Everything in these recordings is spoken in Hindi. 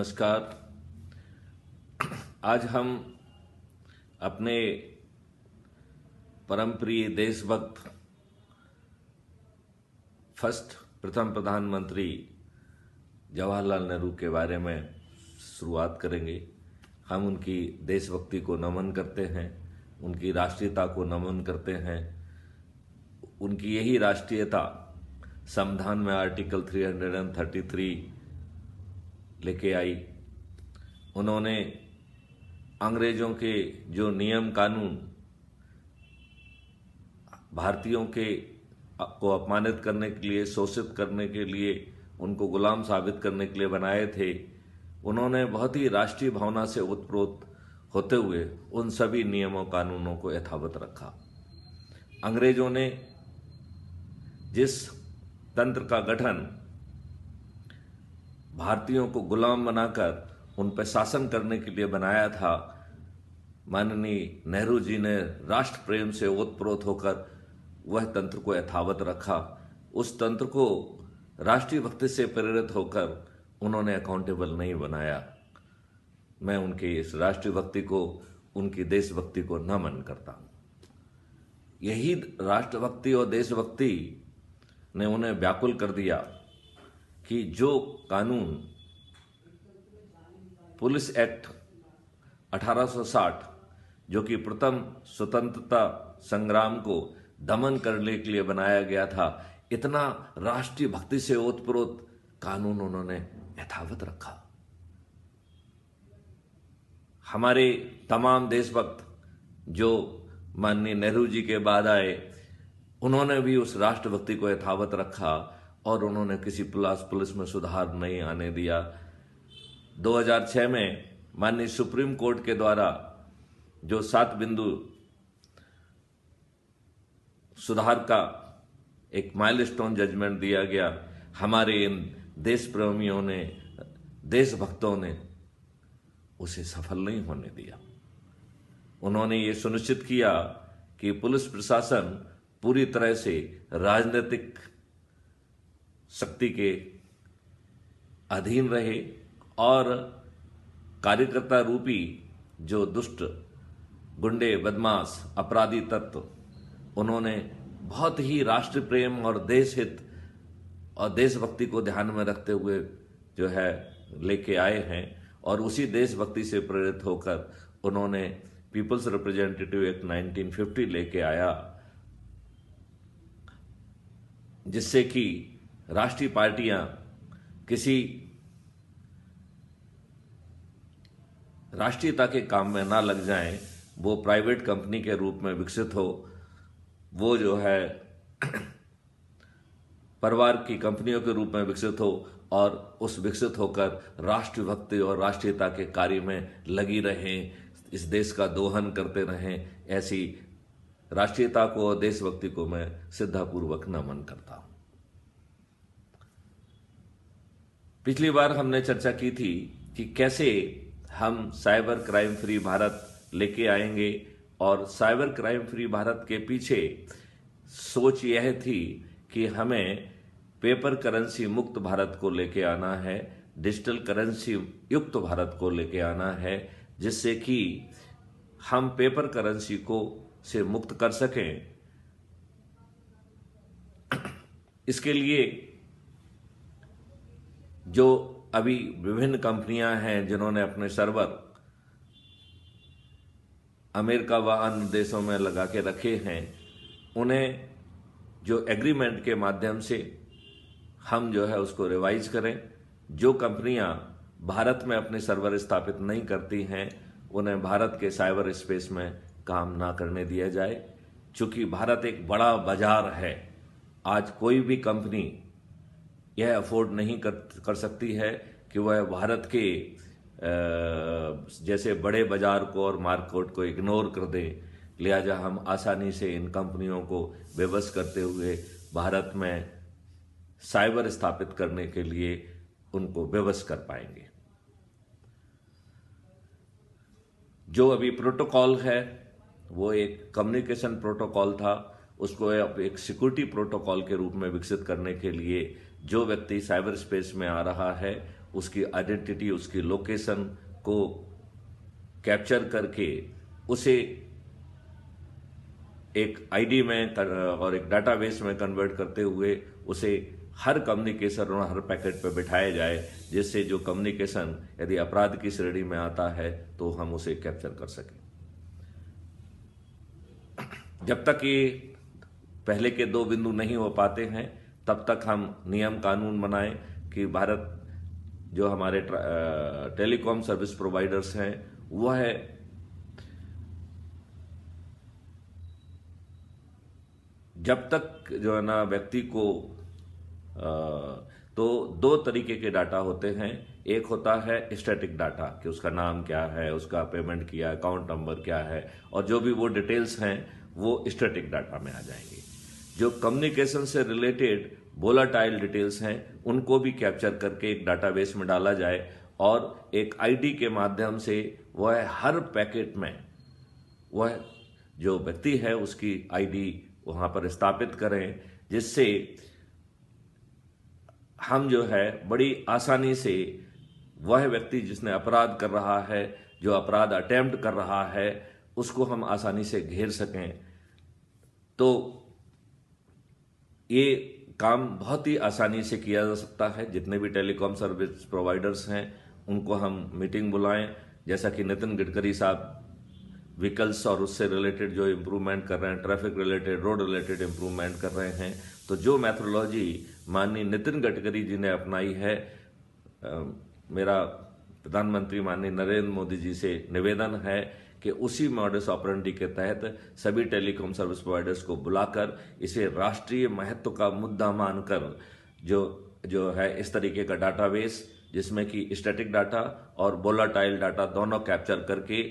नमस्कार। आज हम अपने परम प्रिय देशभक्त प्रथम प्रधानमंत्री जवाहरलाल नेहरू के बारे में शुरुआत करेंगे। हम उनकी देशभक्ति को नमन करते हैं, उनकी राष्ट्रीयता को नमन करते हैं। उनकी यही राष्ट्रीयता संविधान में आर्टिकल 333 लेके आई। उन्होंने अंग्रेजों के जो नियम कानून भारतीयों को अपमानित करने के लिए, शोषित करने के लिए, उनको गुलाम साबित करने के लिए बनाए थे, उन्होंने बहुत ही राष्ट्रीय भावना से ओतप्रोत होते हुए उन सभी नियमों कानूनों को यथावत रखा। अंग्रेजों ने जिस तंत्र का गठन भारतीयों को गुलाम बनाकर उन पर शासन करने के लिए बनाया था, माननीय नेहरू जी ने राष्ट्र प्रेम से ओतप्रोत होकर वह तंत्र को यथावत रखा। उस तंत्र को राष्ट्रीय भक्ति से प्रेरित होकर उन्होंने अकाउंटेबल नहीं बनाया। मैं उनकी इस राष्ट्रीय भक्ति को, उनकी देशभक्ति को नमन करता हूं। यही राष्ट्रभक्ति और देशभक्ति ने उन्हें व्याकुल कर दिया कि जो कानून पुलिस एक्ट 1860 जो कि प्रथम स्वतंत्रता संग्राम को दमन करने के लिए बनाया गया था, इतना राष्ट्रीय भक्ति से ओतप्रोत कानून उन्होंने यथावत रखा। हमारे तमाम देशभक्त जो माननीय नेहरू जी के बाद आए, उन्होंने भी उस राष्ट्रभक्ति को यथावत रखा और उन्होंने किसी पुलिस में सुधार नहीं आने दिया। 2006 में माननीय सुप्रीम कोर्ट के द्वारा जो 7 बिंदु सुधार का एक माइलस्टोन जजमेंट दिया गया, हमारे इन देश प्रेमियों ने, देशभक्तों ने उसे सफल नहीं होने दिया। उन्होंने ये सुनिश्चित किया कि पुलिस प्रशासन पूरी तरह से राजनीतिक शक्ति के अधीन रहे और कार्यकर्ता रूपी जो दुष्ट गुंडे, बदमाश, अपराधी तत्व, उन्होंने बहुत ही राष्ट्र प्रेम और देश हित और देशभक्ति को ध्यान में रखते हुए जो है लेके आए हैं। और उसी देशभक्ति से प्रेरित होकर उन्होंने पीपल्स रिप्रेजेंटेटिव एक्ट 1950 लेके आया, जिससे कि राष्ट्रीय पार्टियां किसी राष्ट्रीयता के काम में ना लग जाएं, वो प्राइवेट कंपनी के रूप में विकसित हो, वो जो है परिवार की कंपनियों के रूप में विकसित हो और उस विकसित होकर राष्ट्रभक्ति और राष्ट्रीयता के कार्य में लगी रहें, इस देश का दोहन करते रहें। ऐसी राष्ट्रीयता को और देशभक्ति को मैं श्रद्धापूर्वक नमन करता हूं। पिछली बार हमने चर्चा की थी कि कैसे हम साइबर क्राइम फ्री भारत लेके आएंगे, और साइबर क्राइम फ्री भारत के पीछे सोच यह थी कि हमें पेपर करेंसी मुक्त भारत को लेके आना है, डिजिटल करेंसी युक्त भारत को लेके आना है, जिससे कि हम पेपर करेंसी को से मुक्त कर सकें। इसके लिए जो अभी विभिन्न कंपनियां हैं जिन्होंने अपने सर्वर अमेरिका व अन्य देशों में लगा के रखे हैं, उन्हें जो एग्रीमेंट के माध्यम से हम जो है उसको रिवाइज करें। जो कंपनियां भारत में अपने सर्वर स्थापित नहीं करती हैं, उन्हें भारत के साइबर स्पेस में काम ना करने दिया जाए। चूंकि भारत एक बड़ा बाजार है, आज कोई भी कंपनी यह अफोर्ड नहीं कर सकती है कि वह भारत के जैसे बड़े बाजार को और मार्केट को इग्नोर कर दे। लिहाजा हम आसानी से इन कंपनियों को विवश करते हुए भारत में साइबर स्थापित करने के लिए उनको विवश कर पाएंगे। जो अभी प्रोटोकॉल है वो एक कम्युनिकेशन प्रोटोकॉल था, उसको एक सिक्योरिटी प्रोटोकॉल के रूप में विकसित करने के लिए जो व्यक्ति साइबर स्पेस में आ रहा है उसकी आइडेंटिटी, उसकी लोकेशन को कैप्चर करके उसे एक आईडी में और एक डाटाबेस में कन्वर्ट करते हुए उसे हर कम्युनिकेशन और हर पैकेट पे बिठाया जाए, जिससे जो कम्युनिकेशन यदि अपराध की श्रेणी में आता है तो हम उसे कैप्चर कर सकें। जब तक ये पहले के दो बिंदु नहीं हो पाते हैं तब तक हम नियम कानून बनाएं कि भारत जो हमारे टेलीकॉम सर्विस प्रोवाइडर्स हैं वह जब तक जो है ना व्यक्ति को तो दो तरीके के डाटा होते हैं। एक होता है स्टैटिक डाटा कि उसका नाम क्या है, उसका पेमेंट किया, अकाउंट नंबर क्या है, और जो भी वो डिटेल्स हैं वो स्टैटिक डाटा में आ जाएंगे। जो कम्युनिकेशन से रिलेटेड वोलाटाइल डिटेल्स हैं उनको भी कैप्चर करके एक डाटाबेस में डाला जाए और एक आईडी के माध्यम से वह हर पैकेट में वह जो व्यक्ति है उसकी आईडी वहां पर स्थापित करें, जिससे हम जो है बड़ी आसानी से वह व्यक्ति जिसने अपराध कर रहा है, जो अपराध अटेम्प्ट कर रहा है, उसको हम आसानी से घेर सकें। तो ये काम बहुत ही आसानी से किया जा सकता है। जितने भी टेलीकॉम सर्विस प्रोवाइडर्स हैं उनको हम मीटिंग बुलाएं, जैसा कि नितिन गडकरी साहब व्हीकल्स और उससे रिलेटेड जो इम्प्रूवमेंट कर रहे हैं, traffic related, road related improvement कर रहे हैं। तो जो मैथोलॉजी माननीय नितिन गडकरी जी ने अपनाई है, मेरा प्रधानमंत्री माननीय नरेंद्र मोदी जी से निवेदन है कि उसी मॉडस ऑपरेंडी के तहत सभी टेलीकॉम सर्विस प्रोवाइडर्स को बुलाकर इसे राष्ट्रीय महत्व का मुद्दा मानकर जो है इस तरीके का डाटाबेस, जिसमें कि स्टैटिक डाटा और वोलाटाइल डाटा दोनों कैप्चर करके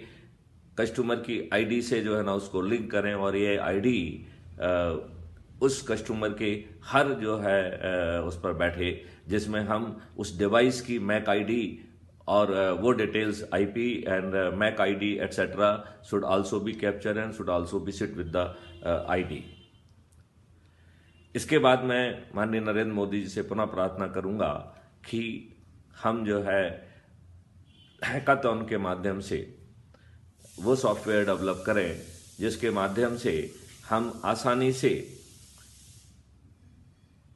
कस्टमर की आईडी से जो है ना उसको लिंक करें, और ये आईडी उस कस्टमर के हर जो है उस पर बैठे, जिसमें हम उस डिवाइस की मैक आईडी और वो details IP and MAC ID etcetera should also be capture and should also be sit with the ID. इसके बाद मैं माननीय नरेंद्र मोदी जी से पुनः प्रार्थना करूंगा कि हम जो है हैकाथॉन के माध्यम से वो सॉफ्टवेयर डेवलप करें जिसके माध्यम से हम आसानी से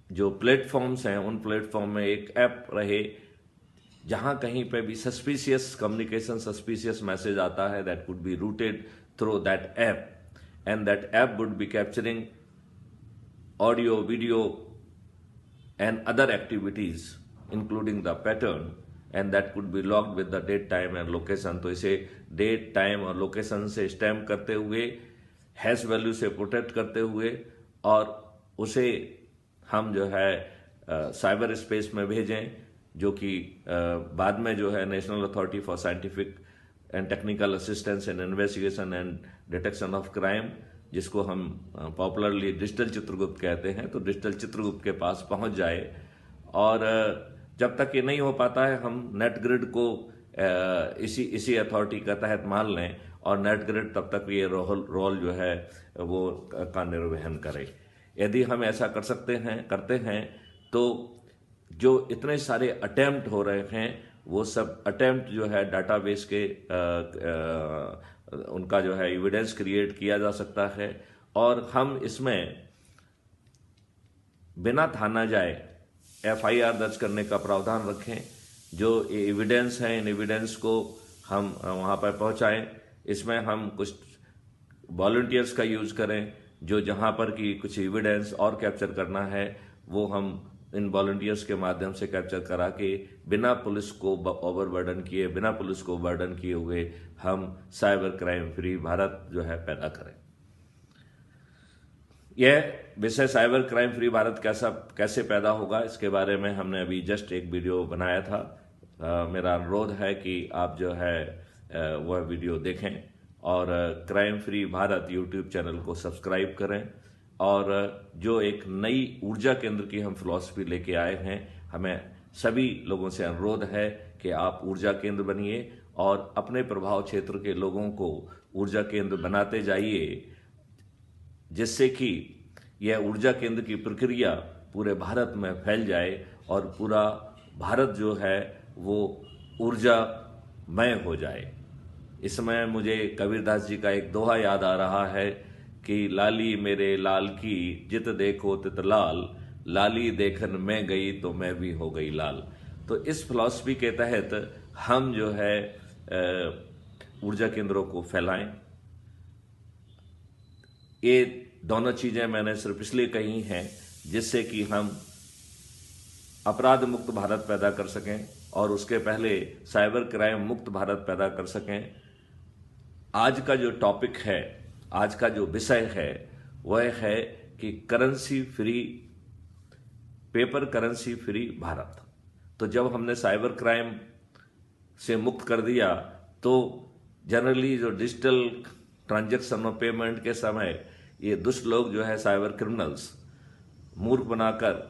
जो प्लेटफॉर्म्स हैं उन प्लेटफॉर्म में एक ऐप रहे, जहां कहीं पे भी सस्पिशियस कम्युनिकेशन, सस्पिशियस मैसेज आता है, that could be routed through that app, and that app would be capturing audio, video and other activities including the pattern, and that could be logged with the date, time and location. तो इसे डेट, टाइम और लोकेशन से स्टैम्प करते हुए, हैश वैल्यू से प्रोटेक्ट करते हुए, और उसे हम जो है साइबर स्पेस में भेजें, जो कि बाद में जो है national authority for scientific and technical assistance in investigation and detection of crime, जिसको हम पॉपुलरली डिजिटल चित्रगुप्त कहते हैं, तो डिजिटल चित्रगुप्त के पास पहुंच जाए। और जब तक ये नहीं हो पाता है हम नेट ग्रिड को इसी अथॉरिटी का तहत मान लें, और नेट ग्रिड तब तक ये रोल जो है वो का निर्वहन करे। यदि हम ऐसा करते हैं तो जो इतने सारे अटेम्प्ट हो रहे हैं वो सब अटेम्प्ट जो है डाटाबेस के उनका जो है एविडेंस क्रिएट किया जा सकता है, और हम इसमें बिना थाना जाए FIR दर्ज करने का प्रावधान रखें। जो एविडेंस है इन एविडेंस को हम वहाँ पर पहुँचाएं। इसमें हम कुछ वॉलंटियर्स का यूज करें, जो जहाँ पर कि कुछ एविडेंस और कैप्चर करना है वो हम इन वॉलंटियर्स के माध्यम से कैप्चर करा के बिना पुलिस को ओवरबर्डन किए, बिना पुलिस को बर्डन किए हुए हम साइबर क्राइम फ्री भारत जो है पैदा करें। यह विषय साइबर क्राइम फ्री भारत कैसे पैदा होगा, इसके बारे में हमने अभी जस्ट एक वीडियो बनाया था। मेरा अनुरोध है कि आप जो है वह वीडियो देखें और crime free Bharat YouTube channel को सब्सक्राइब करें। और जो एक नई ऊर्जा केंद्र की हम फिलॉसफी लेके आए हैं, हमें सभी लोगों से अनुरोध है कि आप ऊर्जा केंद्र बनिए और अपने प्रभाव क्षेत्र के लोगों को ऊर्जा केंद्र बनाते जाइए, जिससे कि यह ऊर्जा केंद्र की प्रक्रिया पूरे भारत में फैल जाए और पूरा भारत जो है वो ऊर्जामय हो जाए। इस समय मुझे कबीरदास जी का एक दोहा याद आ रहा है कि लाली मेरे लाल की जित देखो तित लाल, लाली देखन मैं गई तो मैं भी हो गई लाल। तो इस फिलॉसफी के तहत हम जो है ऊर्जा केंद्रों को फैलाएं। ये दोनों चीजें मैंने सिर्फ इसलिए कही हैं जिससे कि हम अपराध मुक्त भारत पैदा कर सकें और उसके पहले साइबर क्राइम मुक्त भारत पैदा कर सकें। आज का जो टॉपिक है, आज का जो विषय है, वह है कि currency free, paper currency free Bharat. तो जब हमने साइबर क्राइम से मुक्त कर दिया तो जनरली जो डिजिटल ट्रांजैक्शन और पेमेंट के समय ये दुष्ट लोग जो है साइबर क्रिमिनल्स मूर्ख बनाकर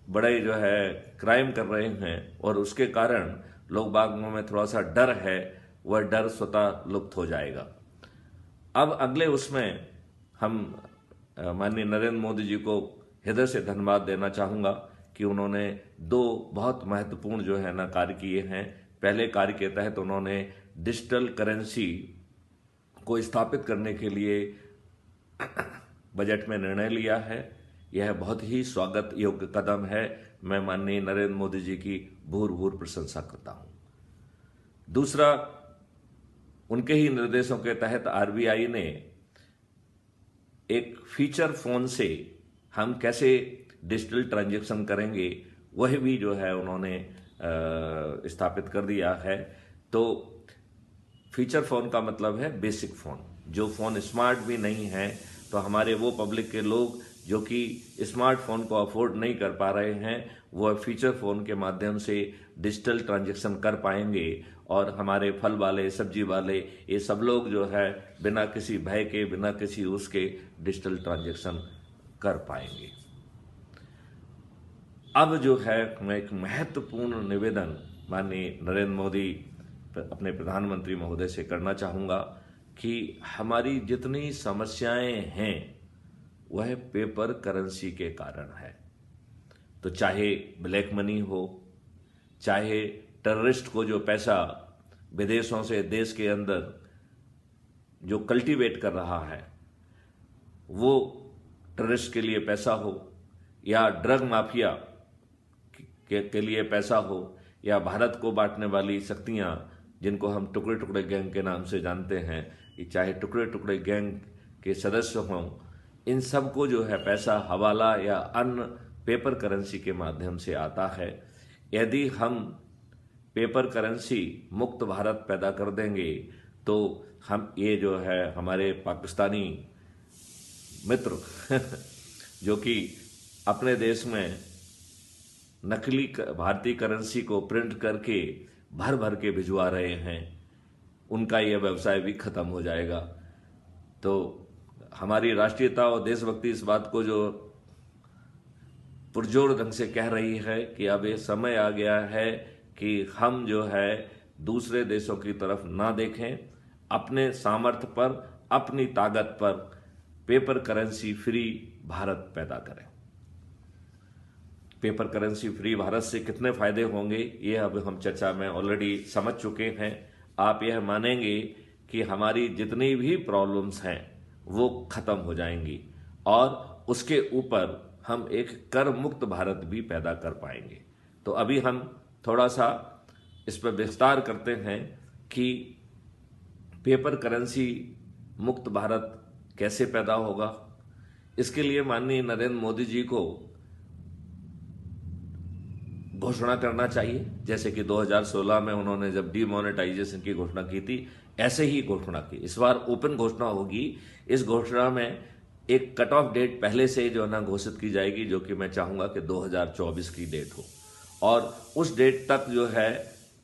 बड़े जो है क्राइम कर रहे हैं और उसके कारण लोग बागों में थोड़ा सा डर है, वह डर स्वतः लुप्त हो जाएगा। अब अगले उसमें हम माननीय नरेंद्र मोदी जी को हृदय से धन्यवाद देना चाहूँगा कि उन्होंने दो बहुत महत्वपूर्ण जो है ना कार्य किए हैं। पहले कार्य के तहत उन्होंने डिजिटल करेंसी को स्थापित करने के लिए बजट में निर्णय लिया है। यह बहुत ही स्वागत योग्य कदम है। मैं माननीय नरेंद्र मोदी जी की भूर प्रशंसा करता हूं। दूसरा, उनके ही निर्देशों के तहत आरबीआई ने एक फीचर फोन से हम कैसे डिजिटल ट्रांजैक्शन करेंगे वह भी जो है उन्होंने स्थापित कर दिया है। तो फीचर फोन का मतलब है बेसिक फोन। जो फोन स्मार्ट भी नहीं है तो हमारे वो पब्लिक के लोग जो कि स्मार्टफोन को अफोर्ड नहीं कर पा रहे हैं, वह फीचर फोन के माध्यम से डिजिटल ट्रांजैक्शन कर पाएंगे और हमारे फल वाले, सब्जी वाले, ये सब लोग जो है बिना किसी भय के, बिना किसी उसके डिजिटल ट्रांजैक्शन कर पाएंगे। अब जो है मैं एक महत्वपूर्ण निवेदन माननीय नरेंद्र मोदी अपने प्रधानमंत्री महोदय से करना चाहूँगा कि हमारी जितनी समस्याएं हैं वह पेपर करेंसी के कारण है। तो चाहे ब्लैक मनी हो, चाहे टेररिस्ट को जो पैसा विदेशों से देश के अंदर जो कल्टीवेट कर रहा है वो टेररिस्ट के लिए पैसा हो, या ड्रग माफिया के लिए पैसा हो, या भारत को बांटने वाली शक्तियां जिनको हम टुकड़े टुकड़े गैंग के नाम से जानते हैं, कि चाहे टुकड़े टुकड़े गैंग के सदस्य हों, इन सब को जो है पैसा हवाला या अन्य पेपर करेंसी के माध्यम से आता है। यदि हम पेपर करेंसी मुक्त भारत पैदा कर देंगे तो हम ये जो है हमारे पाकिस्तानी मित्र जो कि अपने देश में नकली भारतीय करेंसी को प्रिंट करके भर भर के भिजवा रहे हैं, उनका यह व्यवसाय भी खत्म हो जाएगा। तो हमारी राष्ट्रीयता और देशभक्ति इस बात को जो पुरजोर ढंग से कह रही है कि अब ये समय आ गया है कि हम जो है दूसरे देशों की तरफ ना देखें, अपने सामर्थ्य पर, अपनी ताकत पर पेपर करेंसी फ्री भारत पैदा करें। पेपर करेंसी फ्री भारत से कितने फायदे होंगे ये अब हम चर्चा में ऑलरेडी समझ चुके हैं। आप यह मानेंगे कि हमारी जितनी भी प्रॉब्लम्स हैं वो खत्म हो जाएंगी और उसके ऊपर हम एक कर मुक्त भारत भी पैदा कर पाएंगे। तो अभी हम थोड़ा सा इस पर विस्तार करते हैं कि पेपर करेंसी मुक्त भारत कैसे पैदा होगा। इसके लिए माननीय नरेंद्र मोदी जी को घोषणा करना चाहिए, जैसे कि 2016 में उन्होंने जब डीमोनेटाइजेशन की घोषणा की थी, ऐसे ही घोषणा की। इस बार ओपन घोषणा होगी। इस घोषणा में एक कट ऑफ डेट पहले से जो है ना घोषित की जाएगी, जो कि मैं चाहूंगा कि 2024 की डेट हो और उस डेट तक जो है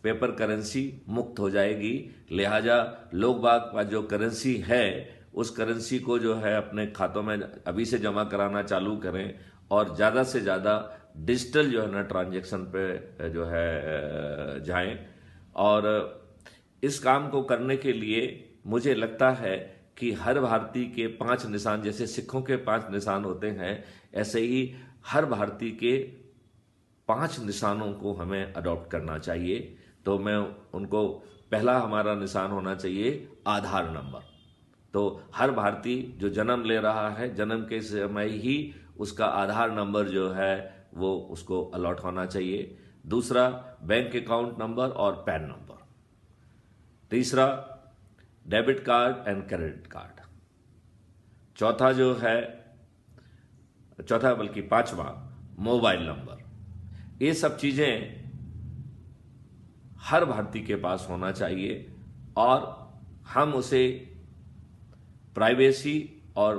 पेपर करेंसी मुक्त हो जाएगी। लिहाजा लोग बाग का जो करेंसी है उस करेंसी को जो है अपने खातों में अभी से जमा कराना चालू करें और ज़्यादा से ज़्यादा डिजिटल जो है ना ट्रांजैक्शन पे जो है जाएं। और इस काम को करने के लिए मुझे लगता है कि हर भारतीय के 5 निशान, जैसे सिखों के 5 निशान होते हैं, ऐसे ही हर भारतीय के 5 निशानों को हमें अडॉप्ट करना चाहिए। तो मैं उनको, पहला हमारा निशान होना चाहिए आधार नंबर। तो हर भारतीय जो जन्म ले रहा है, जन्म के समय ही उसका आधार नंबर जो है वो उसको अलॉट होना चाहिए। दूसरा बैंक अकाउंट नंबर और पैन नंबर। तीसरा debit card and credit card. चौथा जो है, चौथा बल्कि पांचवा मोबाइल नंबर। ये सब चीजें हर भारतीय के पास होना चाहिए और हम उसे प्राइवेसी और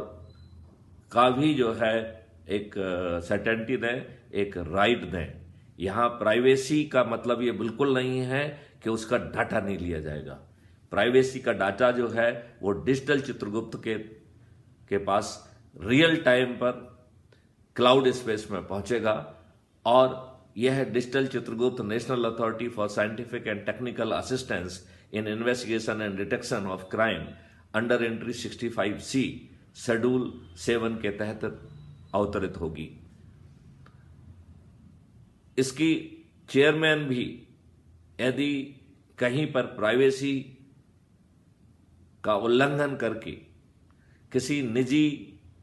का भी जो है एक सर्टेनिटी दें, एक राइट दें। यहां प्राइवेसी का मतलब ये बिल्कुल नहीं है कि उसका डाटा नहीं लिया जाएगा। प्राइवेसी का डाटा जो है वो डिजिटल चित्रगुप्त के पास रियल टाइम पर क्लाउड स्पेस में पहुंचेगा और यह digital Chitragupta national authority for scientific and technical assistance in investigation and detection of crime under entry 65C schedule 7 के तहत अवतरित होगी। इसकी चेयरमैन भी यदि कहीं पर प्राइवेसी का उल्लंघन करके किसी निजी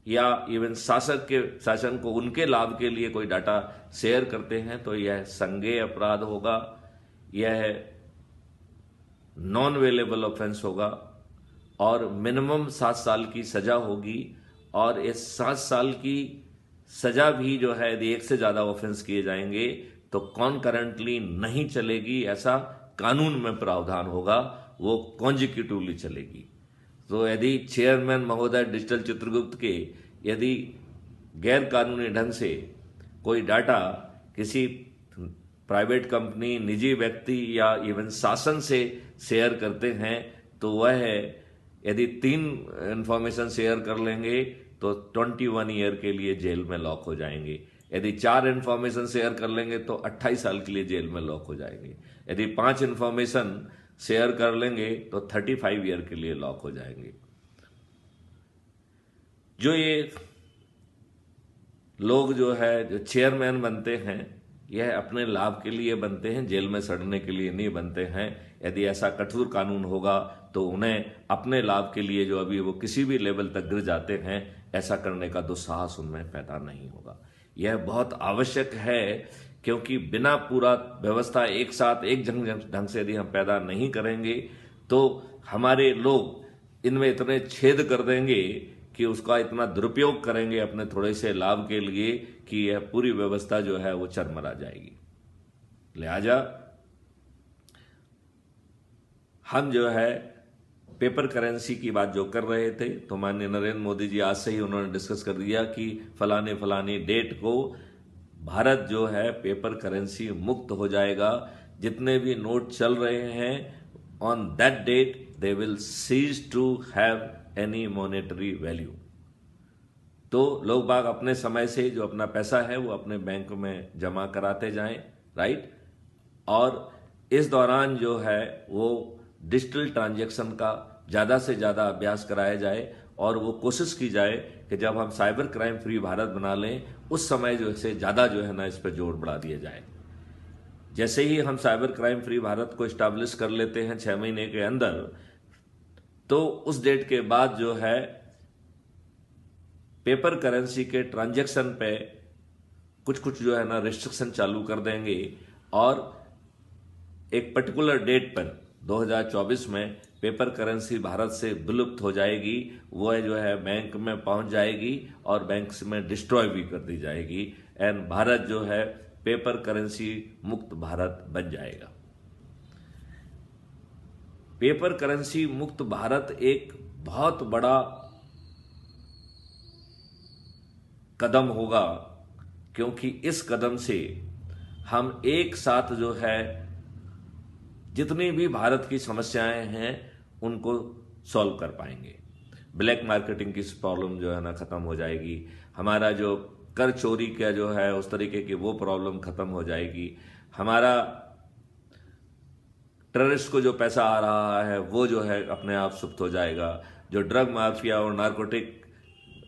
या इवन शासन को उनके लाभ के लिए कोई डाटा शेयर करते हैं तो यह संज्ञेय अपराध होगा, यह नॉन अवेलेबल ऑफेंस होगा और मिनिमम 7 साल की सजा होगी। और इस 7 साल की सजा भी जो है यदि एक से ज्यादा ऑफेंस किए जाएंगे तो कॉन्करेंटली नहीं चलेगी, ऐसा कानून में प्रावधान होगा, वो कॉन्जिक्यूटिवली चलेगी। तो यदि चेयरमैन महोदय डिजिटल चित्रगुप्त के यदि गैर कानूनी ढंग से कोई डाटा किसी प्राइवेट कंपनी, निजी व्यक्ति या इवन शासन से शेयर करते हैं तो वह यदि 3 इंफॉर्मेशन शेयर कर लेंगे तो 21 ईयर के लिए जेल में लॉक हो जाएंगे। यदि 4 इंफॉर्मेशन शेयर कर लेंगे तो 28 साल के लिए जेल में लॉक हो जाएंगे। यदि 5 इंफॉर्मेशन शेयर कर लेंगे तो 35 ईयर के लिए लॉक हो जाएंगे। जो ये लोग जो है जो चेयरमैन बनते हैं यह अपने लाभ के लिए बनते हैं, जेल में सड़ने के लिए नहीं बनते हैं। यदि ऐसा कठोर कानून होगा तो उन्हें अपने लाभ के लिए जो अभी वो किसी भी लेवल तक गिर जाते हैं ऐसा करने का दुस्साहस उनमें पैदा नहीं होगा। यह बहुत आवश्यक है क्योंकि बिना पूरा व्यवस्था एक साथ एक ढंग से यदि हम पैदा नहीं करेंगे तो हमारे लोग इनमें इतने छेद कर देंगे कि उसका इतना दुरुपयोग करेंगे अपने थोड़े से लाभ के लिए कि यह पूरी व्यवस्था जो है वो चरमरा जाएगी। लिहाजा हम जो है पेपर करेंसी की बात जो कर रहे थे तो माननीय नरेंद्र मोदी जी आज से ही उन्होंने डिस्कस कर दिया कि फलानी डेट को भारत जो है पेपर करेंसी मुक्त हो जाएगा। जितने भी नोट चल रहे हैं on that date they will cease to have any monetary value. तो लोग बाग अपने समय से जो अपना पैसा है वो अपने बैंक में जमा कराते जाएं, राइट। और इस दौरान जो है वो डिजिटल ट्रांजैक्शन का ज्यादा से ज्यादा अभ्यास कराया जाए और वो कोशिश की जाए कि जब हम साइबर क्राइम फ्री भारत बना लें उस समय जो है ज्यादा जो है ना इस पर जोर बढ़ा दिया जाए। जैसे ही हम साइबर क्राइम फ्री भारत को एस्टैब्लिश कर लेते हैं 6 महीने के अंदर, तो उस डेट के बाद जो है पेपर करेंसी के ट्रांजैक्शन पे कुछ जो है ना रिस्ट्रिक्शन चालू कर देंगे और एक पर्टिकुलर डेट पर 2024 में पेपर करेंसी भारत से विलुप्त हो जाएगी। वह जो है बैंक में पहुंच जाएगी और बैंक में डिस्ट्रॉय भी कर दी जाएगी एंड भारत जो है पेपर करेंसी मुक्त भारत बन जाएगा। पेपर करेंसी मुक्त भारत एक बहुत बड़ा कदम होगा क्योंकि इस कदम से हम एक साथ जो है जितनी भी भारत की समस्याएं हैं उनको सॉल्व कर पाएंगे। ब्लैक मार्केटिंग की प्रॉब्लम जो है ना खत्म हो जाएगी, हमारा जो कर चोरी का जो है उस तरीके की वो प्रॉब्लम खत्म हो जाएगी, हमारा टेररिस्ट को जो पैसा आ रहा है वो जो है अपने आप सुप्त हो जाएगा, जो ड्रग माफिया और नारकोटिक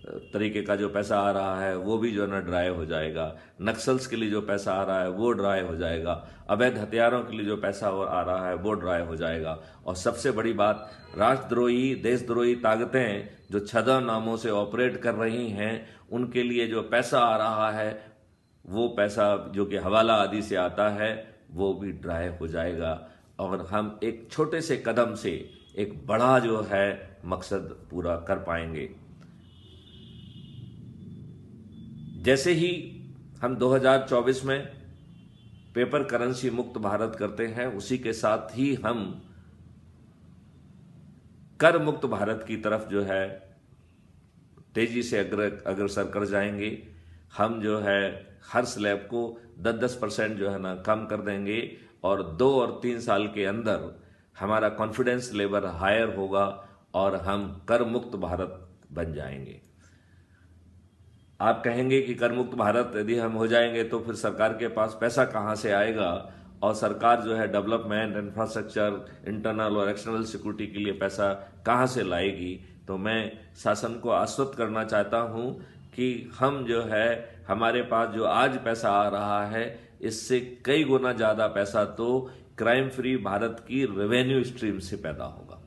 तरीके का जो पैसा आ रहा है वो भी जो है ना ड्राई हो जाएगा। नक्सल्स के लिए जो पैसा आ रहा है वो ड्राई हो जाएगा। अवैध हथियारों के लिए जो पैसा आ रहा है वो ड्राई हो जाएगा। और सबसे बड़ी बात, राष्ट्रद्रोही देशद्रोही ताकतें जो छद्म नामों से ऑपरेट कर रही हैं, उनके लिए जो पैसा आ रहा है वो पैसा जो कि हवाला आदि से आता है वो भी ड्राई हो जाएगा। और हम एक छोटे से कदम से एक बड़ा जो है मकसद पूरा कर पाएंगे। जैसे ही हम 2024 में पेपर करेंसी मुक्त भारत करते हैं, उसी के साथ ही हम कर मुक्त भारत की तरफ जो है तेजी से अग्रसर कर जाएंगे। हम जो है हर स्लैब को 10-10% जो है ना कम कर देंगे और 2 और 3 साल के अंदर हमारा कॉन्फिडेंस लेवल हायर होगा और हम कर मुक्त भारत बन जाएंगे। आप कहेंगे कि कर मुक्त भारत यदि हम हो जाएंगे तो फिर सरकार के पास पैसा कहाँ से आएगा, और सरकार जो है डेवलपमेंट, इंफ्रास्ट्रक्चर, इंटरनल और एक्सटर्नल सिक्योरिटी के लिए पैसा कहाँ से लाएगी। तो मैं शासन को आश्वस्त करना चाहता हूँ कि हम जो है हमारे पास जो आज पैसा आ रहा है इससे कई गुना ज़्यादा पैसा तो क्राइम फ्री भारत की रेवेन्यू स्ट्रीम से पैदा होगा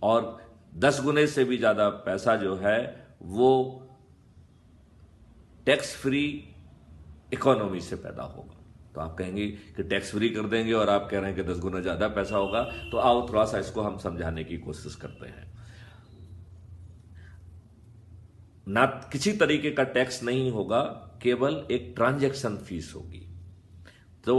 और 10 गुने से भी ज़्यादा पैसा जो है वो टैक्स फ्री इकोनॉमी से पैदा होगा। तो आप कहेंगे कि टैक्स फ्री कर देंगे और आप कह रहे हैं कि 10 गुना ज़्यादा पैसा होगा। तो आओ थोड़ा सा इसको हम समझाने की कोशिश करते हैं। ना किसी तरीके का टैक्स नहीं होगा, केवल एक ट्रांजैक्शन फीस होगी। तो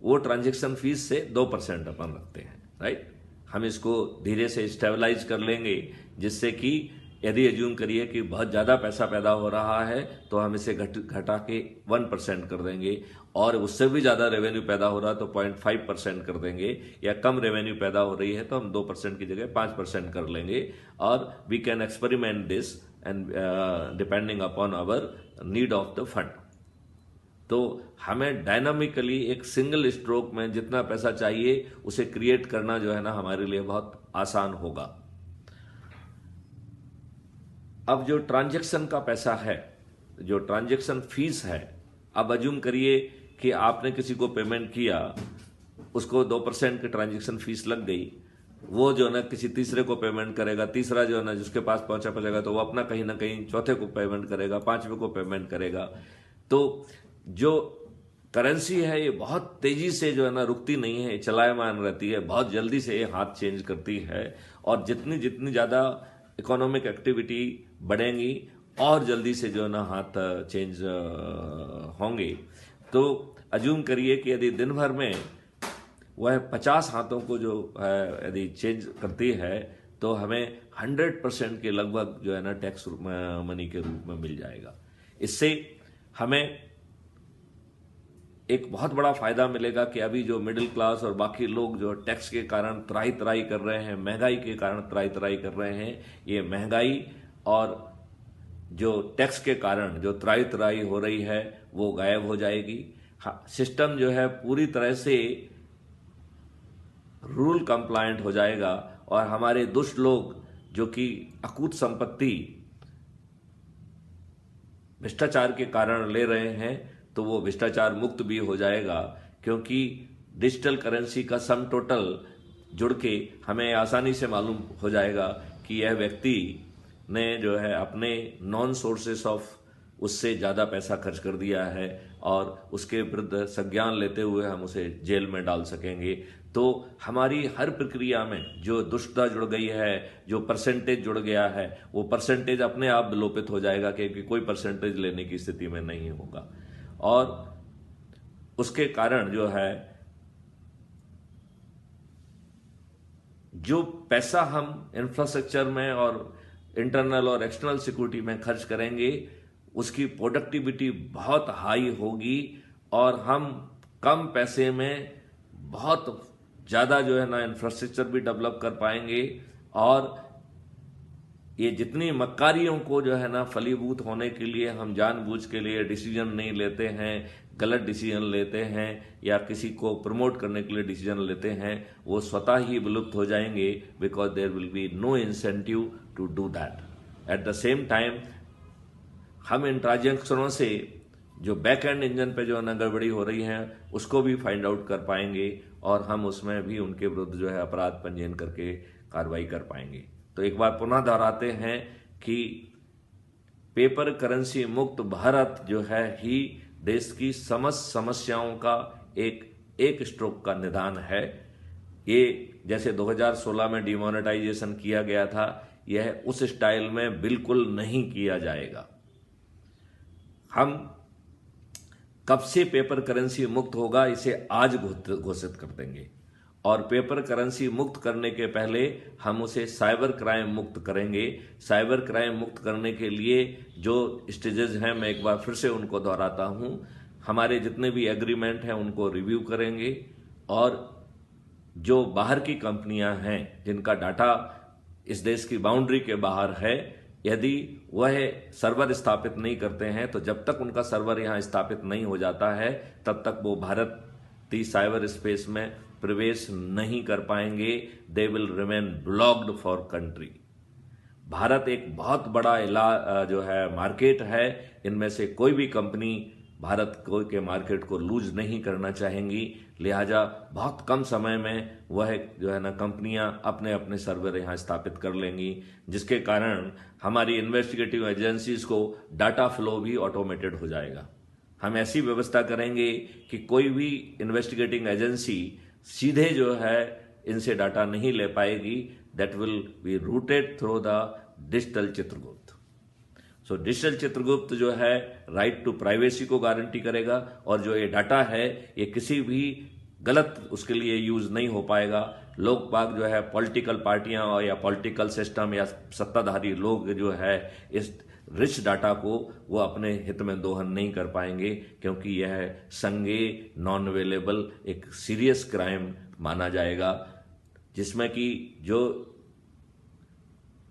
वो ट्रांजैक्शन फीस से 2% अपन रखते हैं, राइट। हम इसको धीरे से स्टेबलाइज कर लेंगे, जिससे कि यदि एज्यूम करिए कि बहुत ज़्यादा पैसा पैदा हो रहा है तो हम इसे घटा के 1% कर देंगे, और उससे भी ज़्यादा रेवेन्यू पैदा हो रहा है तो 0.5% कर देंगे, या कम रेवेन्यू पैदा हो रही है तो हम 2% की जगह 5% कर लेंगे। और we can experiment this and depending upon our need of the fund. तो हमें डायनामिकली एक सिंगल स्ट्रोक में जितना पैसा चाहिए उसे क्रिएट करना जो है ना हमारे लिए बहुत आसान होगा। अब जो ट्रांजैक्शन का पैसा है, जो ट्रांजैक्शन फीस है, अब अज्यूम करिए कि आपने किसी को पेमेंट किया, उसको 2% की ट्रांजैक्शन फीस लग गई, वो जो है ना किसी तीसरे को पेमेंट करेगा, तीसरा जो है ना जिसके पास पहुंचेगा तो वो अपना कहीं ना कहीं चौथे को पेमेंट करेगा, 5वें को पेमेंट करेगा। तो जो करेंसी है ये बहुत तेजी से जो है ना रुकती नहीं है, चलायमान रहती है, बहुत जल्दी से ये हाथ चेंज करती है। और जितनी ज़्यादा इकोनॉमिक एक्टिविटी बढ़ेंगी और जल्दी से जो है ना हाथ चेंज होंगे। तो अज्यूम करिए कि यदि दिन भर में वह 50 हाथों को जो है यदि चेंज करती है तो हमें 100% के लगभग जो है ना टैक्स मनी के रूप में मिल जाएगा। इससे हमें एक बहुत बड़ा फायदा मिलेगा कि अभी जो मिडिल क्लास और बाकी लोग जो टैक्स के कारण त्राही त्राही कर रहे हैं, महंगाई के कारण त्राही त्राही कर रहे हैं, ये महंगाई और जो टैक्स के कारण जो त्राही त्राही हो रही है वो गायब हो जाएगी। सिस्टम जो है पूरी तरह से रूल कंप्लायंट हो जाएगा और हमारे दुष्ट लोग जो कि अकूत संपत्ति भ्रष्टाचार के कारण ले रहे हैं तो वो भ्रष्टाचार मुक्त भी हो जाएगा, क्योंकि डिजिटल करेंसी का सम टोटल जुड़ के हमें आसानी से मालूम हो जाएगा कि यह व्यक्ति ने जो है अपने नॉन सोर्सेस ऑफ उससे ज़्यादा पैसा खर्च कर दिया है और उसके विरुद्ध संज्ञान लेते हुए हम उसे जेल में डाल सकेंगे। तो हमारी हर प्रक्रिया में जो दुष्टता जुड़ गई है, जो परसेंटेज जुड़ गया है, वो परसेंटेज अपने आप विलोपित हो जाएगा, क्योंकि कोई परसेंटेज लेने की स्थिति में नहीं होगा। और उसके कारण जो है जो पैसा हम इंफ्रास्ट्रक्चर में और इंटरनल और एक्सटर्नल सिक्योरिटी में खर्च करेंगे उसकी प्रोडक्टिविटी बहुत हाई होगी और हम कम पैसे में बहुत ज़्यादा जो है ना इंफ्रास्ट्रक्चर भी डेवलप कर पाएंगे। और ये जितनी मक्कारियों को जो है ना फलीभूत होने के लिए हम जानबूझ के लिए डिसीजन नहीं लेते हैं, गलत डिसीजन लेते हैं या किसी को प्रमोट करने के लिए डिसीजन लेते हैं, वो स्वतः ही विलुप्त हो जाएंगे, because there will be no incentive to do that. At the same time हम इन ट्रांजैक्शनों से जो बैक एंड इंजन पे जो है ना गड़बड़ी हो रही है उसको भी फाइंड आउट कर पाएंगे और हम उसमें भी उनके विरुद्ध जो है अपराध पंजीयन करके कार्रवाई कर पाएंगे। तो एक बार पुनः दोहराते हैं कि पेपर करेंसी मुक्त भारत जो है ही देश की समस्त समस्याओं का एक स्ट्रोक का निदान है। ये जैसे 2016 में डिमोनेटाइजेशन किया गया था, यह उस स्टाइल में बिल्कुल नहीं किया जाएगा। हम कब से पेपर करेंसी मुक्त होगा इसे आज घोषित कर देंगे और पेपर करेंसी मुक्त करने के पहले हम उसे साइबर क्राइम मुक्त करेंगे। साइबर क्राइम मुक्त करने के लिए जो स्टेजेस हैं मैं एक बार फिर से उनको दोहराता हूं। हमारे जितने भी एग्रीमेंट हैं उनको रिव्यू करेंगे और जो बाहर की कंपनियां हैं जिनका डाटा इस देश की बाउंड्री के बाहर है, यदि वह सर्वर स्थापित नहीं करते हैं तो जब तक उनका सर्वर यहां स्थापित नहीं हो जाता है तब तक वो भारतीय साइबर स्पेस में प्रवेश नहीं कर पाएंगे। They will remain blocked for country. Bharat एक बहुत बड़ा जो है मार्केट है, इनमें से कोई भी कंपनी भारत के मार्केट को लूज नहीं करना चाहेंगी, लिहाजा बहुत कम समय में वह जो है ना कंपनियां अपने अपने सर्वर यहां स्थापित कर लेंगी, जिसके कारण हमारी इन्वेस्टिगेटिव एजेंसीज को डाटा फ्लो भी ऑटोमेटेड हो जाएगा। हम ऐसी व्यवस्था करेंगे कि कोई भी इन्वेस्टिगेटिंग एजेंसी सीधे जो है इनसे डाटा नहीं ले पाएगी। That will be routed through the digital Chitragupta. So digital Chitragupta जो है राइट टू प्राइवेसी को गारंटी करेगा और जो ये डाटा है ये किसी भी गलत उसके लिए यूज नहीं हो पाएगा। लोग बाग जो है पॉलिटिकल पार्टियां या पॉलिटिकल सिस्टम या सत्ताधारी लोग जो है इस रिच डाटा को वो अपने हित में दोहन नहीं कर पाएंगे, क्योंकि यह संज्ञेय नॉन अवेलेबल एक सीरियस क्राइम माना जाएगा, जिसमें कि जो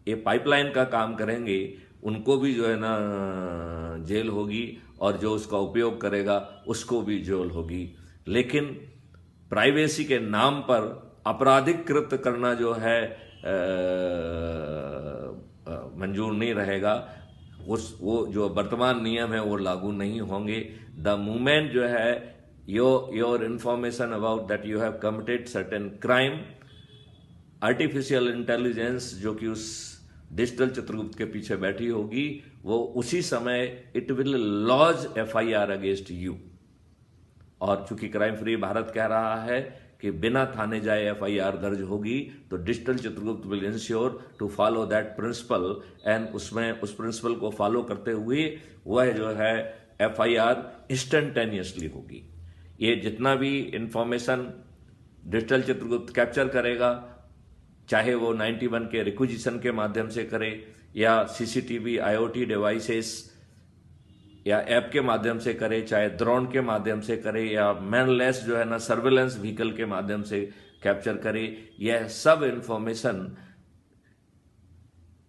ये पाइपलाइन का काम करेंगे उनको भी जो है ना जेल होगी और जो उसका उपयोग करेगा उसको भी जेल होगी। लेकिन प्राइवेसी के नाम पर आपराधिकृत करना जो है मंजूर नहीं रहेगा। वो जो वर्तमान नियम है वो लागू नहीं होंगे। द मूवमेंट जो है your information about that you have committed certain crime, artificial intelligence जो कि उस डिजिटल चित्रगुप्त के पीछे बैठी होगी, वो उसी समय it will lodge FIR against you. और चूंकि क्राइम फ्री भारत कह रहा है कि बिना थाने जाए FIR दर्ज होगी, तो digital Chitragupta will ensure to follow that principle and उसमें उस प्रिंसिपल को फॉलो करते हुए वह जो है FIR इंस्टेंटेनियसली होगी। ये जितना भी इंफॉर्मेशन डिजिटल चित्रगुप्त कैप्चर करेगा, चाहे वो 91 के रिक्विजिशन के माध्यम से करे या CCTV IoT डिवाइसेस या ऐप के माध्यम से करे, चाहे ड्रोन के माध्यम से करे या मैनलेस जो है ना सर्वेलेंस व्हीकल के माध्यम से कैप्चर करे, यह सब इंफॉर्मेशन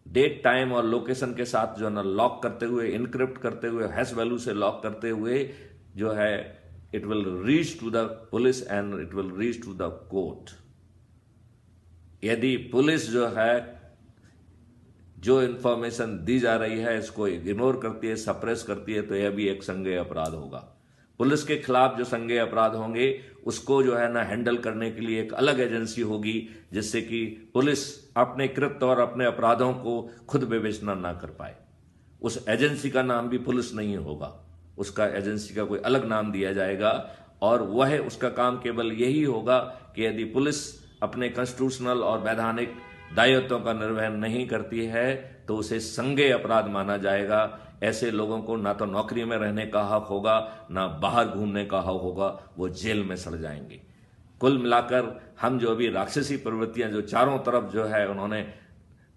डेट टाइम और लोकेशन के साथ जो है ना लॉक करते हुए, इनक्रिप्ट करते हुए, हैश वैल्यू से लॉक करते हुए जो है it will reach to the police and it will reach to the court. यदि पुलिस जो है जो इंफॉर्मेशन दी जा रही है इसको इग्नोर करती है, सप्रेस करती है, तो यह भी एक संज्ञेय अपराध होगा। पुलिस के खिलाफ जो संज्ञेय अपराध होंगे उसको जो है ना हैंडल करने के लिए एक अलग एजेंसी होगी, जिससे कि पुलिस अपने कृत्य और अपने अपराधों को खुद विवेचना ना कर पाए। उस एजेंसी का नाम भी पुलिस नहीं होगा, उसका एजेंसी का कोई अलग नाम दिया जाएगा और वह उसका काम केवल यही होगा कि यदि पुलिस अपने कॉन्स्टिट्यूशनल और वैधानिक दायित्वों का निर्वहन नहीं करती है तो उसे संज्ञेय अपराध माना जाएगा। ऐसे लोगों को ना तो नौकरी में रहने का हक होगा, ना बाहर घूमने का हक होगा, वो जेल में सड़ जाएंगे। कुल मिलाकर हम जो अभी राक्षसी प्रवृत्तियां जो चारों तरफ जो है उन्होंने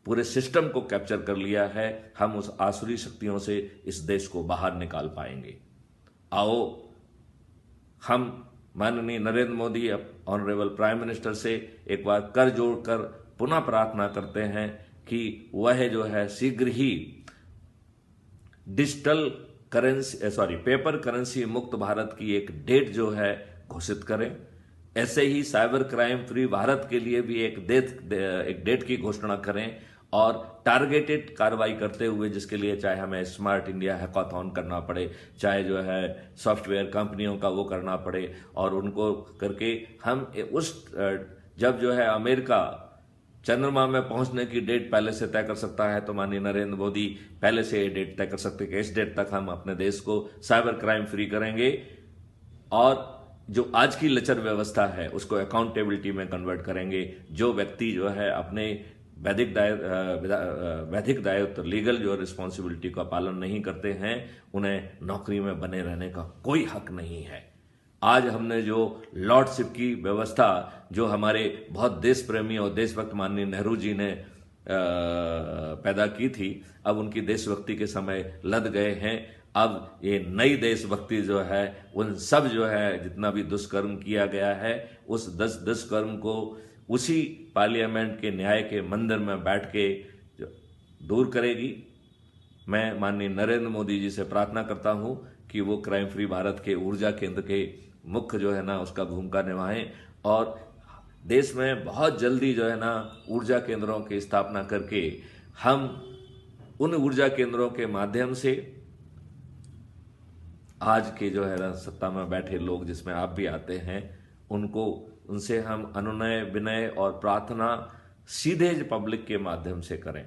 पूरे सिस्टम को कैप्चर कर लिया है, हम उस आसुरी शक्तियों से इस देश को बाहर निकाल पाएंगे। आओ हम माननीय Narendra Modi honourable prime minister से एक बार कर जोड़कर पुनः प्रार्थना करते हैं कि वह जो है शीघ्र ही डिजिटल करेंसी पेपर करेंसी मुक्त भारत की एक डेट जो है घोषित करें। ऐसे ही साइबर क्राइम फ्री भारत के लिए भी एक डेट की घोषणा करें और टारगेटेड कार्रवाई करते हुए, जिसके लिए चाहे हमें स्मार्ट इंडिया हैकाथॉन करना पड़े, चाहे जो है सॉफ्टवेयर कंपनियों का वो करना पड़े, और उनको करके हम उस जब जो है अमेरिका चंद्रमा में पहुंचने की डेट पहले से तय कर सकता है, तो माननीय नरेंद्र मोदी पहले से ये डेट तय कर सकते हैं कि इस डेट तक हम अपने देश को साइबर क्राइम फ्री करेंगे, और जो आज की लचर व्यवस्था है उसको अकाउंटेबिलिटी में कन्वर्ट करेंगे। जो व्यक्ति जो है अपने वैधिक दायित्व लीगल जो रिस्पॉन्सिबिलिटी का पालन नहीं करते हैं, उन्हें नौकरी में बने रहने का कोई हक नहीं है। आज हमने जो लॉर्डशिप की व्यवस्था जो हमारे बहुत देश प्रेमी और देशभक्त माननीय नेहरू जी ने पैदा की थी, अब उनकी देशभक्ति के समय लद गए हैं। अब ये नई देशभक्ति जो है, उन सब जो है जितना भी दुष्कर्म किया गया है, उस दुष्कर्म को उसी पार्लियामेंट के न्याय के मंदिर में बैठ के दूर करेगी। मैं माननीय नरेंद्र मोदी जी से प्रार्थना करता हूं कि वो क्राइम फ्री भारत के ऊर्जा केंद्र के मुख्य जो है ना उसका भूमिका निभाएं, और देश में बहुत जल्दी जो है ना ऊर्जा केंद्रों की स्थापना करके हम उन ऊर्जा केंद्रों के माध्यम से आज के जो है ना सत्ता में बैठे लोग, जिसमें आप भी आते हैं, उनसे हम अनुनय विनय और प्रार्थना सीधे पब्लिक के माध्यम से करें।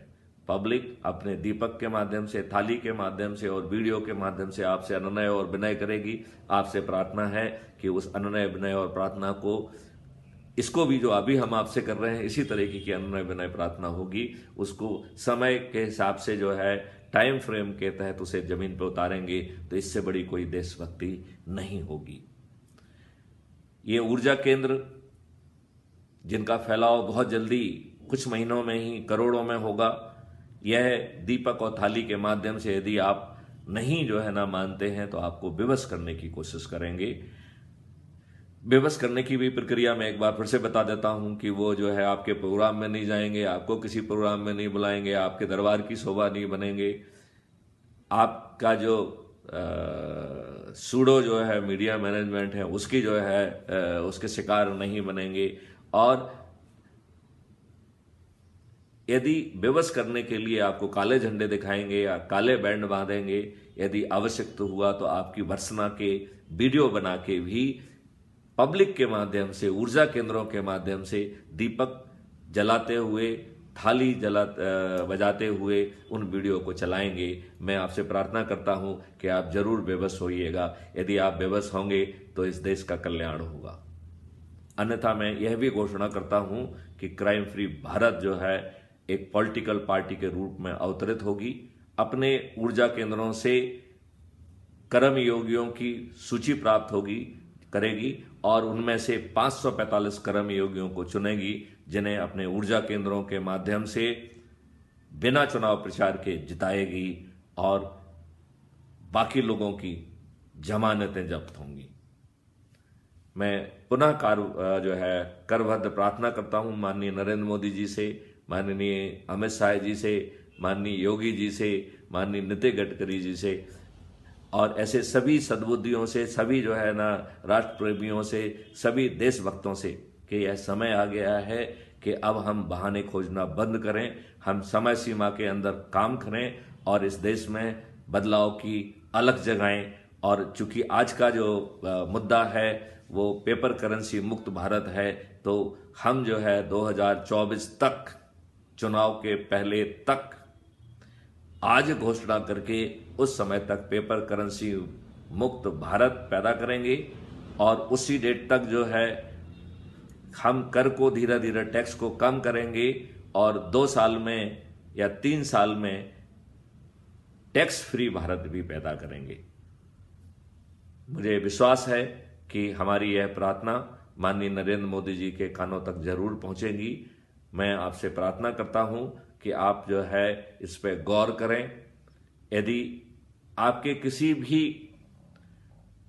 पब्लिक अपने दीपक के माध्यम से, थाली के माध्यम से और वीडियो के माध्यम से आपसे अनुनय और विनय करेगी। आपसे प्रार्थना है कि उस अनुनय विनय और प्रार्थना को, इसको भी जो अभी हम आपसे कर रहे हैं, इसी तरीके की अनुनय विनय प्रार्थना होगी, उसको समय के हिसाब से जो है टाइम फ्रेम के तहत उसे जमीन पर उतारेंगे, तो इससे बड़ी कोई देशभक्ति नहीं होगी। ये ऊर्जा केंद्र जिनका फैलाव बहुत जल्दी कुछ महीनों में ही करोड़ों में होगा, यह दीपक और थाली के माध्यम से यदि आप नहीं जो है ना मानते हैं, तो आपको विवश करने की कोशिश करेंगे। विवश करने की भी प्रक्रिया में एक बार फिर से बता देता हूं कि वो जो है आपके प्रोग्राम में नहीं जाएंगे, आपको किसी प्रोग्राम में नहीं बुलाएंगे, आपके दरबार की शोभा नहीं बनेंगे, आपका जो सूडो जो है मीडिया मैनेजमेंट है उसकी जो है उसके शिकार नहीं बनेंगे। और यदि विवश करने के लिए आपको काले झंडे दिखाएंगे या काले बैंड बांधेंगे, यदि आवश्यक तो हुआ तो आपकी भर्त्सना के वीडियो बना के भी पब्लिक के माध्यम से, ऊर्जा केंद्रों के माध्यम से दीपक जलाते हुए, थाली बजाते हुए उन वीडियो को चलाएंगे। मैं आपसे प्रार्थना करता हूं कि आप जरूर बेबस होइएगा। यदि आप बेबस होंगे तो इस देश का कल्याण होगा। अन्यथा मैं यह भी घोषणा करता हूं कि क्राइम फ्री भारत जो है एक पॉलिटिकल पार्टी के रूप में अवतरित होगी। अपने ऊर्जा केंद्रों से कर्म योगियों की सूची प्राप्त करेगी और उनमें से 545 कर्म योगियों को चुनेगी, जिन्हें अपने ऊर्जा केंद्रों के माध्यम से बिना चुनाव प्रचार के जिताएगी और बाकी लोगों की जमानतें जब्त होंगी। मैं पुनः करबद्ध प्रार्थना करता हूं माननीय नरेंद्र मोदी जी से, माननीय अमित शाह जी से, माननीय योगी जी से, माननीय नितिन गडकरी जी से और ऐसे सभी सद्बुद्धियों से, सभी जो है ना राष्ट्र प्रेमियों से, सभी देशभक्तों से कि यह समय आ गया है कि अब हम बहाने खोजना बंद करें, हम समय सीमा के अंदर काम करें और इस देश में बदलाव की अलग जगाएं। और चूंकि आज का जो मुद्दा है वो पेपर करेंसी मुक्त भारत है, तो हम जो है 2024 तक, चुनाव के पहले तक आज घोषणा करके उस समय तक पेपर करेंसी मुक्त भारत पैदा करेंगे और उसी डेट तक जो है हम कर को धीरे धीरे, टैक्स को कम करेंगे और 2 साल में या 3 साल में टैक्स फ्री भारत भी पैदा करेंगे। मुझे विश्वास है कि हमारी यह प्रार्थना माननीय नरेंद्र मोदी जी के कानों तक जरूर पहुंचेगी। मैं आपसे प्रार्थना करता हूं कि आप जो है इस पर गौर करें। यदि आपके किसी भी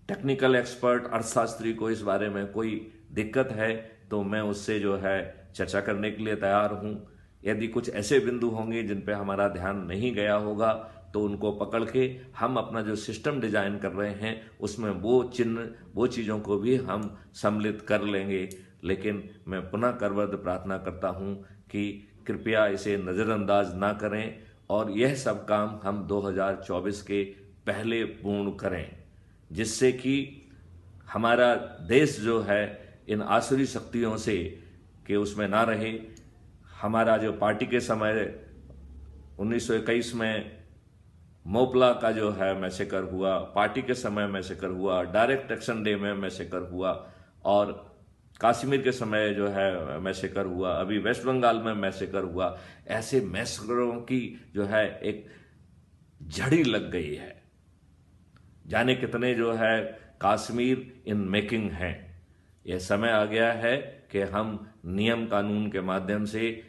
टेक्निकल एक्सपर्ट अर्थशास्त्री को इस बारे में कोई दिक्कत है तो मैं उससे जो है चर्चा करने के लिए तैयार हूं। यदि कुछ ऐसे बिंदु होंगे जिन पे हमारा ध्यान नहीं गया होगा तो उनको पकड़ के हम अपना जो सिस्टम डिजाइन कर रहे हैं उसमें वो चिन्ह, वो चीज़ों को भी हम सम्मिलित कर लेंगे। लेकिन मैं पुनः करबद्ध प्रार्थना करता हूं कि कृपया इसे नज़रअंदाज ना करें और यह सब काम हम 2024 के पहले पूर्ण करें, जिससे कि हमारा देश जो है इन आसुरी शक्तियों से कि उसमें ना रहे। हमारा जो पार्टी के समय 1921 में मोपला का जो है मैसेकर हुआ, पार्टी के समय मैसेकर हुआ, डायरेक्ट एक्शन डे में मैसेकर हुआ और कश्मीर के समय जो है मैसेकर हुआ, अभी वेस्ट बंगाल में मैसेकर हुआ। ऐसे मैसेकरों की जो है एक झड़ी लग गई है। जाने कितने जो है कश्मीर इन मेकिंग हैं। यह समय आ गया है कि हम नियम कानून के माध्यम से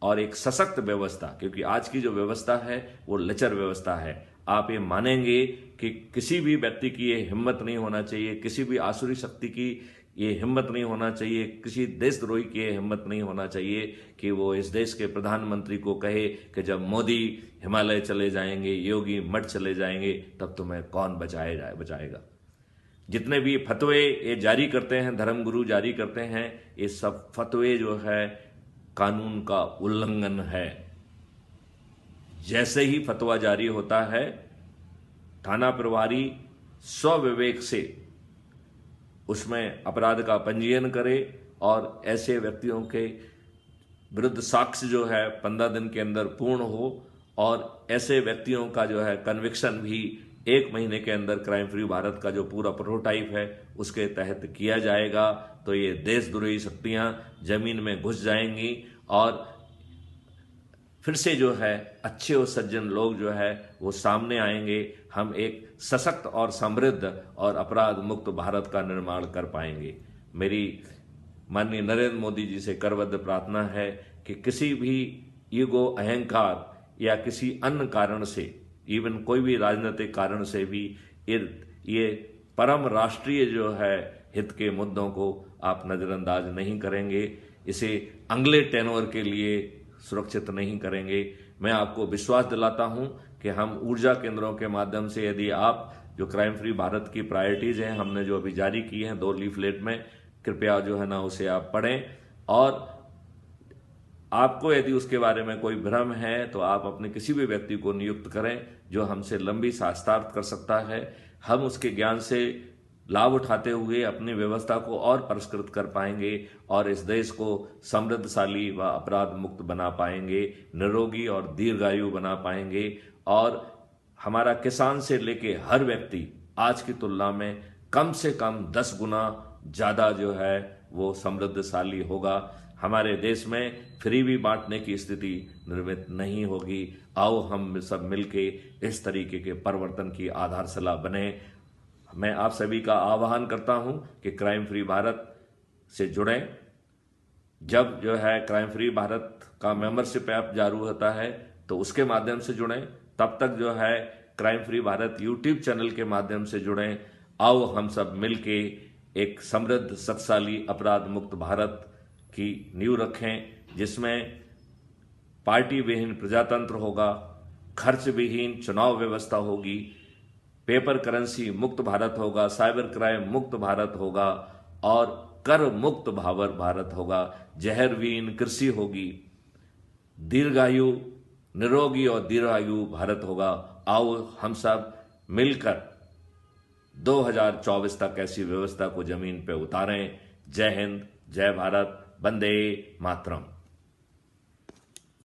और एक सशक्त व्यवस्था, क्योंकि आज की जो व्यवस्था है वो लचर व्यवस्था है। आप ये मानेंगे कि किसी भी व्यक्ति की ये हिम्मत नहीं होना चाहिए, किसी भी आसुरी शक्ति की ये हिम्मत नहीं होना चाहिए, किसी देशद्रोही की ये हिम्मत नहीं होना चाहिए कि वो इस देश के प्रधानमंत्री को कहे कि जब मोदी हिमालय चले जाएंगे, योगी मठ चले जाएंगे, तब तुम्हें कौन बचाएगा। जितने भी फतवे ये जारी करते हैं, धर्मगुरु जारी करते हैं, ये सब फतवे जो है कानून का उल्लंघन है। जैसे ही फतवा जारी होता है, थाना प्रभारी स्वविवेक से उसमें अपराध का पंजीयन करे और ऐसे व्यक्तियों के विरुद्ध साक्ष्य जो है 15 दिन के अंदर पूर्ण हो और ऐसे व्यक्तियों का जो है कन्विक्शन भी 1 महीने के अंदर क्राइम फ्री भारत का जो पूरा प्रोटोटाइप है उसके तहत किया जाएगा। तो ये देशद्रोही शक्तियां जमीन में घुस जाएंगी और फिर से जो है अच्छे और सज्जन लोग जो है वो सामने आएंगे। हम एक सशक्त और समृद्ध और अपराध मुक्त भारत का निर्माण कर पाएंगे। मेरी माननीय नरेंद्र मोदी जी से करबद्ध प्रार्थना है कि किसी भी ईगो, अहंकार या किसी अन्य कारण से, इवन कोई भी राजनीतिक कारण से भी ये परम राष्ट्रीय जो है हित के मुद्दों को आप नजरअंदाज नहीं करेंगे, इसे अगले टेनोर के लिए सुरक्षित नहीं करेंगे। मैं आपको विश्वास दिलाता हूं कि हम ऊर्जा केंद्रों के माध्यम से, यदि आप जो क्राइम फ्री भारत की प्रायोरिटीज हैं हमने जो अभी जारी की हैं 2 लीफलेट में, कृपया जो है ना उसे आप पढ़ें और आपको यदि उसके बारे में कोई भ्रम है तो आप अपने किसी भी व्यक्ति को नियुक्त करें जो हमसे लंबी शास्त्रार्थ कर सकता है। हम उसके ज्ञान से लाभ उठाते हुए अपनी व्यवस्था को और परिष्कृत कर पाएंगे और इस देश को समृद्धशाली व अपराध मुक्त बना पाएंगे, निरोगी और दीर्घायु बना पाएंगे और हमारा किसान से लेके हर व्यक्ति आज की तुलना में कम से कम 10 गुना ज़्यादा जो है वो समृद्धशाली होगा। हमारे देश में फ्री भी बांटने की स्थिति निर्मित नहीं होगी। आओ हम सब मिलके इस तरीके के परिवर्तन की आधारशिला बने। मैं आप सभी का आह्वान करता हूं कि क्राइम फ्री भारत से जुड़ें। जब जो है क्राइम फ्री भारत का मेंबरशिप ऐप जारी होता है तो उसके माध्यम से जुड़ें, तब तक जो है crime free Bharat YouTube channel के माध्यम से जुड़ें। आओ हम सब मिलके एक समृद्ध, शक्तिशाली, अपराध मुक्त भारत की नींव रखें, जिसमें पार्टी विहीन प्रजातंत्र होगा, खर्च विहीन चुनाव व्यवस्था होगी, पेपर करेंसी मुक्त भारत होगा, साइबर क्राइम मुक्त भारत होगा और कर मुक्त भारत होगा, जहर विहीन कृषि होगी, दीर्घायु, निरोगी और दीर्घायु भारत होगा। आओ हम सब मिलकर 2024 तक ऐसी व्यवस्था को जमीन पे उतारें। जय हिंद, जय भारत, वंदे मातरम।